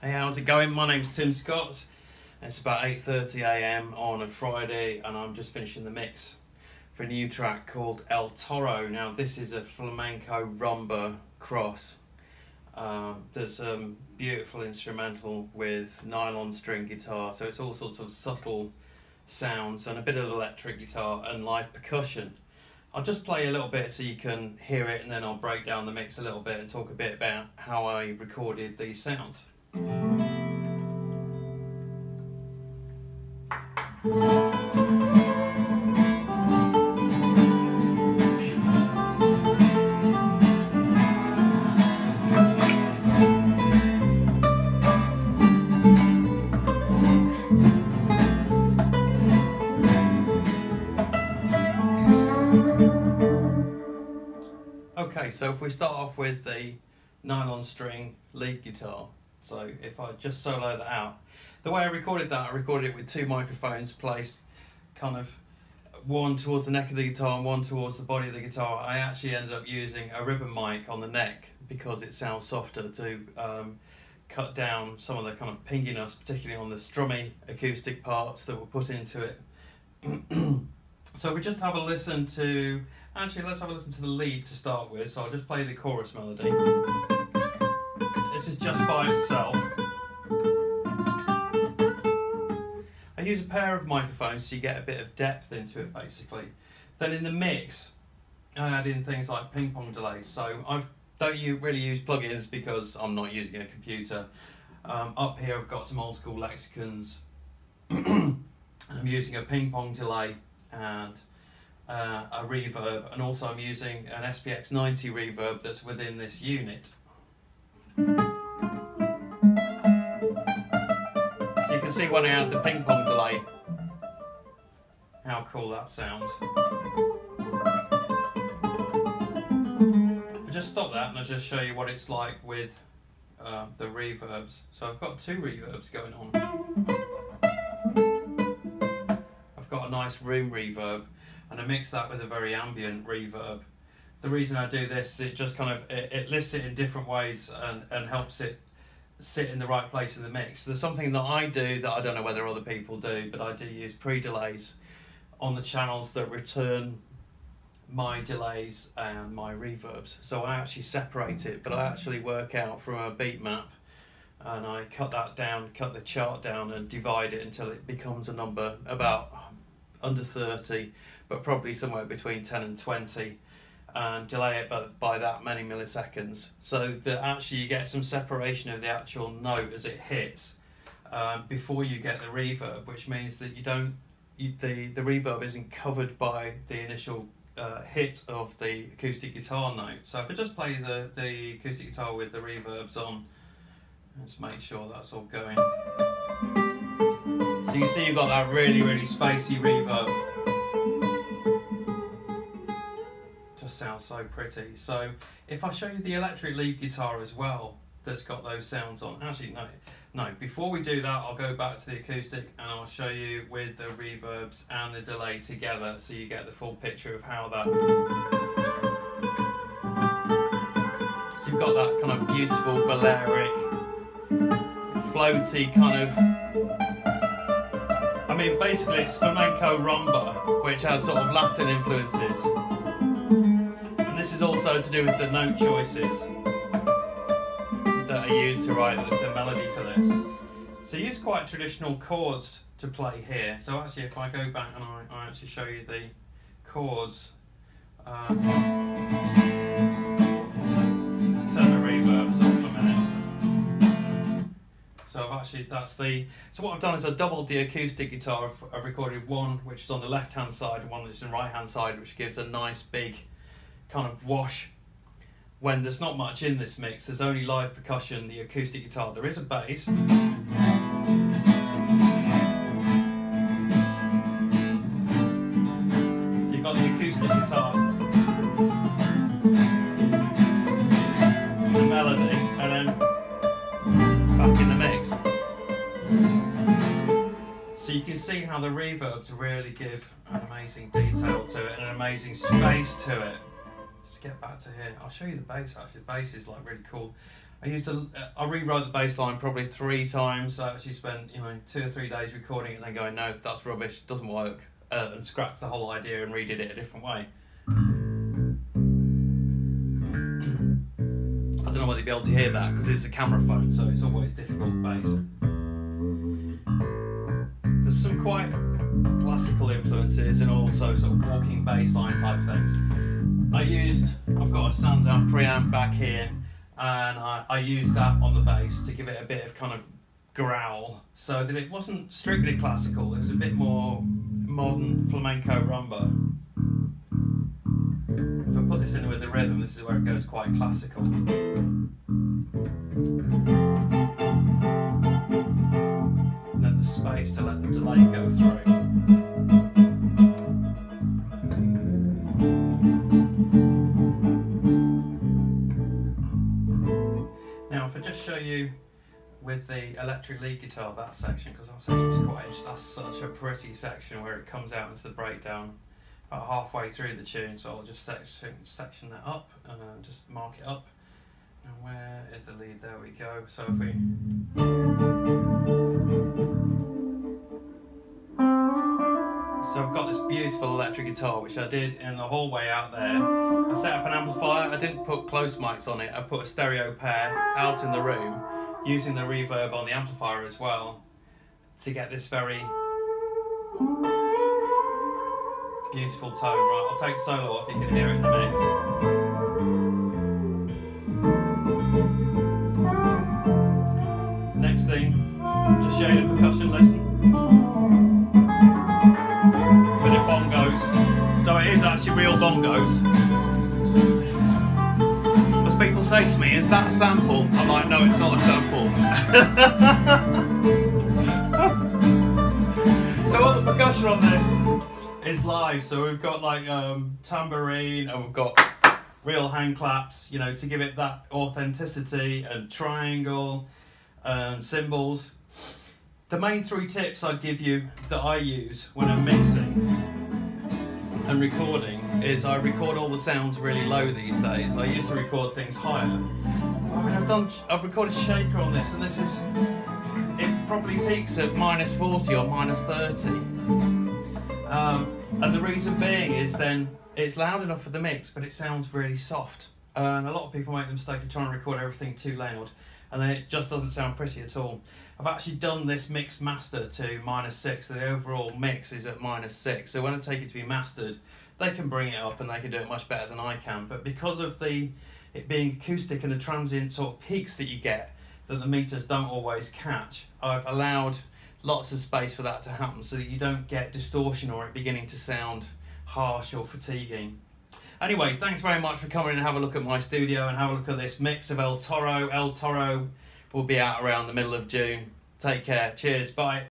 Hey, how's it going? My name's Tim Scott. It's about 8:30 AM on a Friday and I'm just finishing the mix for a new track called El Toro. Now this is a flamenco rumba cross. There's a beautiful instrumental with nylon string guitar, so it's all sorts of subtle sounds and a bit of electric guitar and live percussion. I'll just play a little bit so you can hear it, and then I'll break down the mix a little bit and talk a bit about how I recorded these sounds. Okay, so if we start off with the nylon string lead guitar, so if I just solo that out, the way I recorded that, I recorded it with two microphones placed kind of one towards the neck of the guitar and one towards the body of the guitar. I actually ended up using a ribbon mic on the neck because it sounds softer to cut down some of the kind of pinginess, particularly on the strummy acoustic parts that were put into it. So if we just have a listen to, actually let's have a listen to the lead to start with. So I'll just play the chorus melody. This is just by itself. I use a pair of microphones so you get a bit of depth into it basically. Then in the mix I add in things like ping pong delays. So I don't really use plugins because I'm not using a computer. Up here I've got some old school lexicons. I'm using a ping pong delay and a reverb, and also I'm using an SPX 90 reverb that's within this unit. So you can see when I add the ping pong delay how cool that sounds. I'll just stop that and I'll just show you what it's like with the reverbs. So I've got two reverbs going on. I've got a nice room reverb and I mix that with a very ambient reverb. The reason I do this is it just kind of it lifts it in different ways and helps it sit in the right place in the mix. There's something that I do that I don't know whether other people do, but I do use pre-delays on the channels that return my delays and my reverbs. So I actually separate it, but I actually work out from a beat map and I cut that down, cut the chart down and divide it until it becomes a number about under 30, but probably somewhere between 10 and 20, and delay it by that many milliseconds, so that actually you get some separation of the actual note as it hits before you get the reverb, which means that the reverb isn't covered by the initial hit of the acoustic guitar note. So if I just play the acoustic guitar with the reverbs on, let's make sure that's all going. So you can see you've got that really, really spacey reverb. Just sounds so pretty. So if I show you the electric lead guitar as well, that's got those sounds on. Actually, no. Before we do that, I'll go back to the acoustic and I'll show you with the reverbs and the delay together, so you get the full picture of how that. So you've got that kind of beautiful Balearic, floaty kind of. I mean, basically it's flamenco rumba, which has sort of Latin influences. And this is also to do with the note choices that are used to write the melody for this. So you use quite traditional chords to play here. So actually if I go back and I actually show you the chords, let's turn the reverbs off a minute. So I've actually, so what I've done is I've doubled the acoustic guitar. I've recorded one which is on the left hand side and one which is on the right hand side, which gives a nice big kind of wash. When there's not much in this mix, there's only live percussion, the acoustic guitar. There is a bass. So you've got the acoustic guitar, the melody, and then back in the mix. So you can see how the reverbs really give an amazing detail to it and an amazing space to it. Let's get back to here. I'll show you the bass actually. The bass is like really cool. I rewrote the bass line probably 3 times. I actually spent 2 or 3 days recording it and then going, no, that's rubbish, doesn't work, and scrapped the whole idea and redid it a different way. I don't know whether you'll be able to hear that because it's a camera phone, so it's always difficult bass. There's some quite classical influences and also sort of walking bass line type things. I've got a Sans amp preamp back here, and I used that on the bass to give it a bit of kind of growl, so that it wasn't strictly classical, it was a bit more modern flamenco rumba. If I put this in with the rhythm, this is where it goes quite classical. And then the space to let the delay go through. Now if I just show you with the electric lead guitar, that section, because that section is that's such a pretty section where it comes out into the breakdown about halfway through the tune, so I'll just section that up and just mark it up. And where is the lead? There we go. So if we I've got this beautiful electric guitar which I did in the hallway out there. I set up an amplifier, I didn't put close mics on it, I put a stereo pair out in the room using the reverb on the amplifier as well to get this very beautiful tone. Right, I'll take solo off, you can hear it in the mix. Next thing, just show you the percussion, listen. Bit of bongos. So it is actually real bongos. As people say to me, is that a sample? I'm like, no, it's not a sample. So all the percussion on this is live, so we've got like tambourine, and we've got real hand claps, to give it that authenticity, and triangle and cymbals. The main 3 tips I'd give you that I use when I'm mixing and recording is I record all the sounds really low these days. I used to record things higher. I mean, I've recorded shaker on this, and it probably peaks at -40 or -30. And the reason being is then it's loud enough for the mix, but it sounds really soft. And a lot of people make the mistake of trying to record everything too loud, and then it just doesn't sound pretty at all. I've actually done this mix master to -6, so the overall mix is at -6. So when I take it to be mastered, they can bring it up and they can do it much better than I can. But because of it being acoustic and the transient sort of peaks that you get that the meters don't always catch, I've allowed lots of space for that to happen so that you don't get distortion or it beginning to sound harsh or fatiguing. Anyway, thanks very much for coming in and have a look at my studio and have a look at this mix of El Toro. El Toro will be out around the middle of June. Take care. Cheers. Bye.